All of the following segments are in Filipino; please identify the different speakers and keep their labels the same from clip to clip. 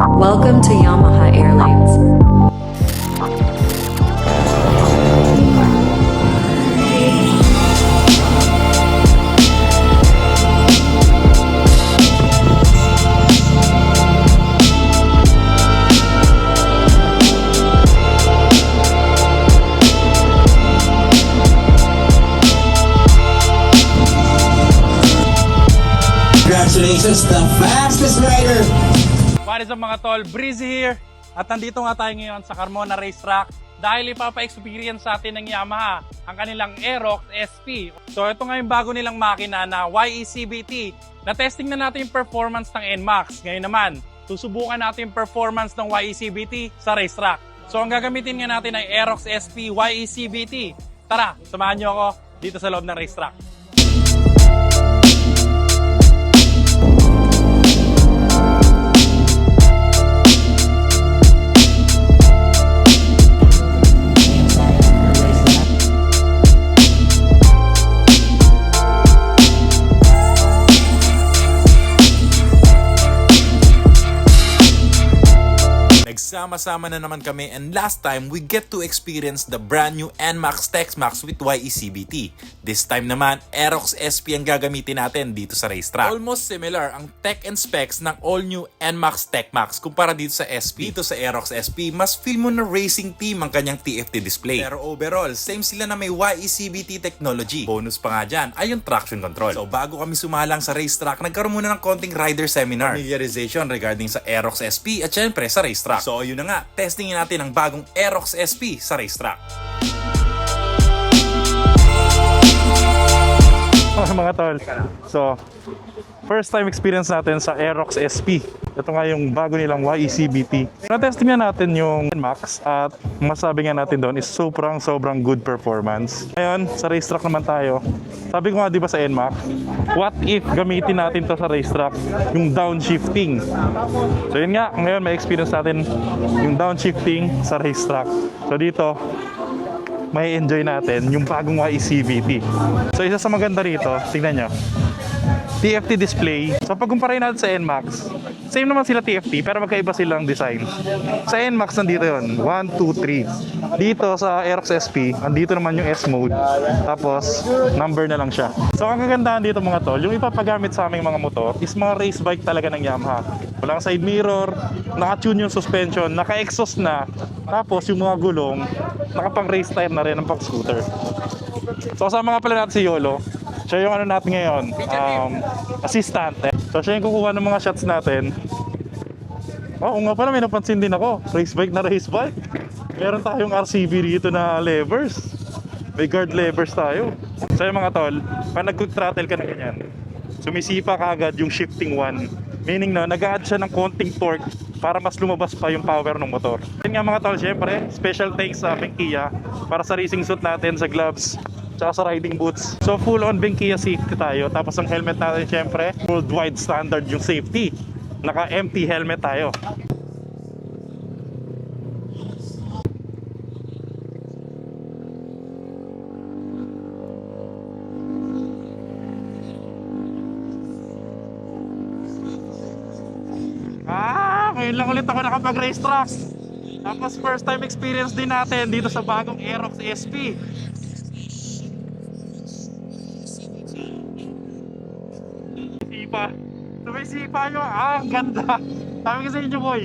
Speaker 1: Welcome to Yamaha Airlines.
Speaker 2: Congratulations, the fastest rider!
Speaker 3: What is up mga tol? Breezy here. At nandito nga tayo ngayon sa Carmona Racetrack dahil ipapa-experience sa atin ng Yamaha ang kanilang Aerox SP. So ito nga yung bago nilang makina na YECBT. Na-testing na natin yung performance ng NMAX. Ngayon naman, susubukan natin yung performance ng YECBT sa racetrack. So ang gagamitin nga natin ay Aerox SP YECBT. Tara, samahan nyo ako dito sa loob ng racetrack.
Speaker 4: Nagsama-sama na naman kami and last time we get to experience the brand new NMAX Tex-Max with YECBT. This time naman, Aerox SP ang gagamitin natin dito sa racetrack. Almost similar ang tech and specs ng all-new NMAX Tex-Max kumpara dito sa SP. Dito sa Aerox SP, mas feel mo na racing team ang kanyang TFT display. Pero overall, same sila na may YECBT technology. Bonus pa nga dyan ay yung traction control. So bago kami sumalang sa racetrack, nagkaroon muna ng konting rider seminar. Familiarization regarding sa Aerox SP at syempre sa racetrack. So yun na nga, testingin natin ang bagong Aerox SP sa racetrack.
Speaker 3: Mga tol, so first time experience natin sa Aerox SP. Ito nga yung bago nilang YECBT. Na-testing na natin yung NMAX at masabi nga natin doon is sobrang good performance. Ngayon, sa racetrack naman tayo. Sabi ko nga di ba sa NMAX, what if gamitin natin to sa racetrack, yung downshifting. So yun nga, ngayon may experience natin yung downshifting sa racetrack. So dito, may enjoy natin yung bagong YECBT. So isa sa maganda rito, tingnan nyo, TFT display. So pag kumpara natin sa NMAX, same naman sila TFT pero magkaiba silang design. Sa NMAX nandito yun, 1, 2, 3. Dito sa Aerox SP, andito naman yung S mode. Tapos number na lang siya. So ang kagandahan dito mga tol, yung ipapagamit sa aming mga motor is mga race bike talaga ng Yamaha. Walang side mirror, naka-tune yung suspension, naka-exhaust na. Tapos yung mga gulong, nakapang race tire na rin ang pang scooter. So kasama nga pala natin si Yolo. Siya yung ano natin ngayon, assistant. So siya yung kukuha ng mga shots natin. Oo nga pala, may napansin din ako. Race bike na race bike. Meron tayong RCB dito na levers. May guard levers tayo. So yung mga tol, pag nag-throttle ka na ganyan, sumisipa ka agad yung shifting one. Meaning na nag-add siya ng konting torque para mas lumabas pa yung power ng motor. Yun nga mga tol, syempre, special thanks sa Benkia para sa racing suit natin, sa gloves, tsaka sa riding boots. So full on Benkia safety tayo. Tapos ang helmet natin syempre, worldwide standard yung safety. Naka-empty helmet tayo. Ngayon lang ulit ako nakapag-race track. Tapos first time experience din natin dito sa bagong Aerox SP. Sipa. Sumisipa nyo. Ang ganda. Sabi ko sa inyo boy,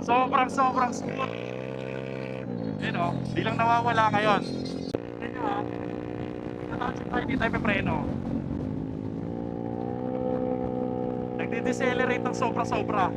Speaker 3: sobrang smooth. Ayun o, di lang nawawala ngayon. Ayun nyo ha, natouch tayo, di tayo pepreno. Nagdi-decelerate ng sobra.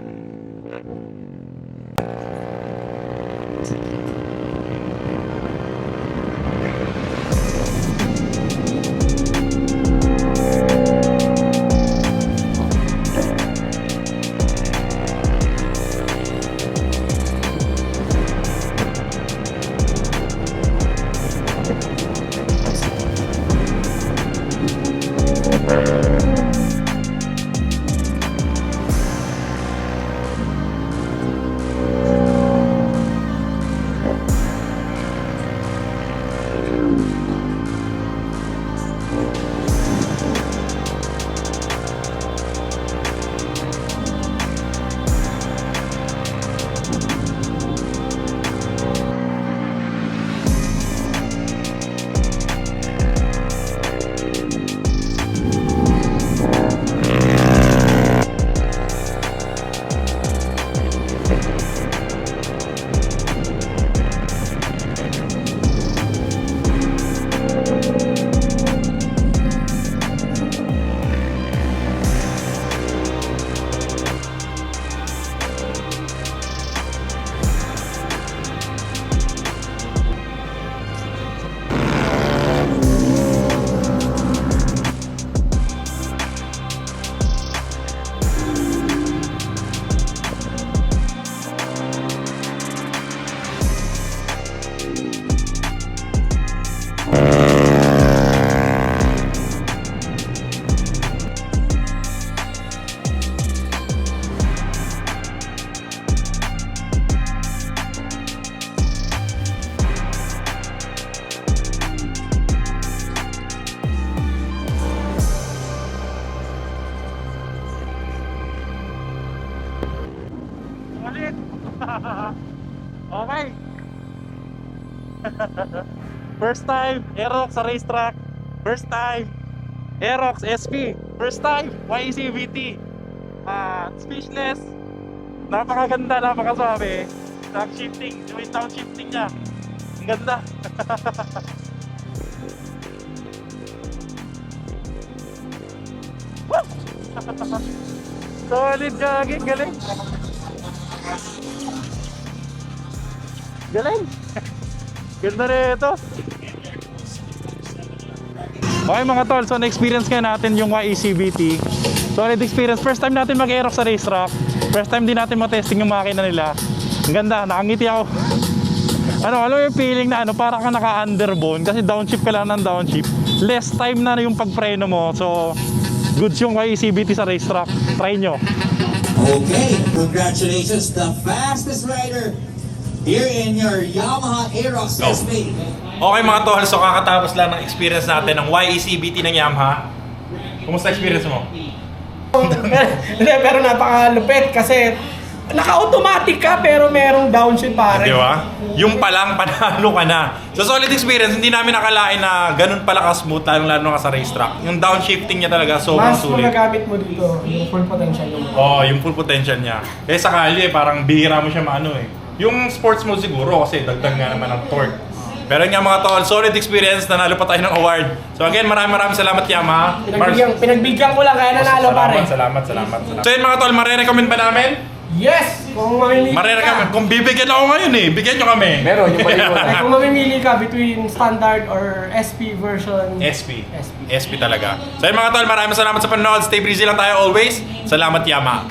Speaker 3: Okay. First time, Aerox sa racetrack. First time, Aerox SP. First time, YECBT. Speechless. Napakaganda, napakasabi. Shifting, yung down shifting niya. Ang ganda. Solid gagi, galing. Galing. Ganda na ito. Okay mga tol, so na-experience nga natin yung YECBT. Solid experience. First time natin mag-aerox sa racetrack. First time din natin matesting yung makina nila. Ang ganda, nakangiti ako. Alam mo yung feeling na para ka naka-underbone kasi downshift ka lang ng downshift. Less time na yung pagpreno mo. So, goods yung YECBT sa racetrack. Try nyo.
Speaker 2: Okay, congratulations, the fastest rider here in your Yamaha Aerox SP.
Speaker 4: Okay mga tol, so kakatapos lang ng experience natin ng YECBT ng Yamaha. Kumusta experience mo?
Speaker 5: Hindi, pero napakalupit kasi naka-automatic ka pero merong downshift pare.
Speaker 4: Di ba? Yung palang panalo ka na. So solid experience, hindi namin nakalain na ganun pala ka-smooth lalo ka sa racetrack. Yung downshifting niya talaga sobrang
Speaker 5: Mas
Speaker 4: sulit.
Speaker 5: magagamit mo dito, yung full potential mo.
Speaker 4: Oo, yung full potential niya. Eh sa kalye, parang bihira mo siya maano eh. Yung sports mode siguro kasi dagdag nga naman ng torque. Pero nga mga tol, solid experience, nanalo pa tayo ng award. So again, maraming salamat Yamaha.
Speaker 5: Pinagbigyan ko lang kaya nanalo pare.
Speaker 4: Salamat. So yun mga tol, marirecommend ba namin?
Speaker 5: Yes! Kung mamimili
Speaker 4: Marirecommend. Kung bibigyan ako ngayon bigyan nyo kami.
Speaker 6: Meron, yung palikod.
Speaker 5: Ay, kung mamimili ka between standard or SP version.
Speaker 4: SP talaga. So yun mga tol, maraming salamat sa panonood. Stay breezy lang tayo always. Salamat Yamaha.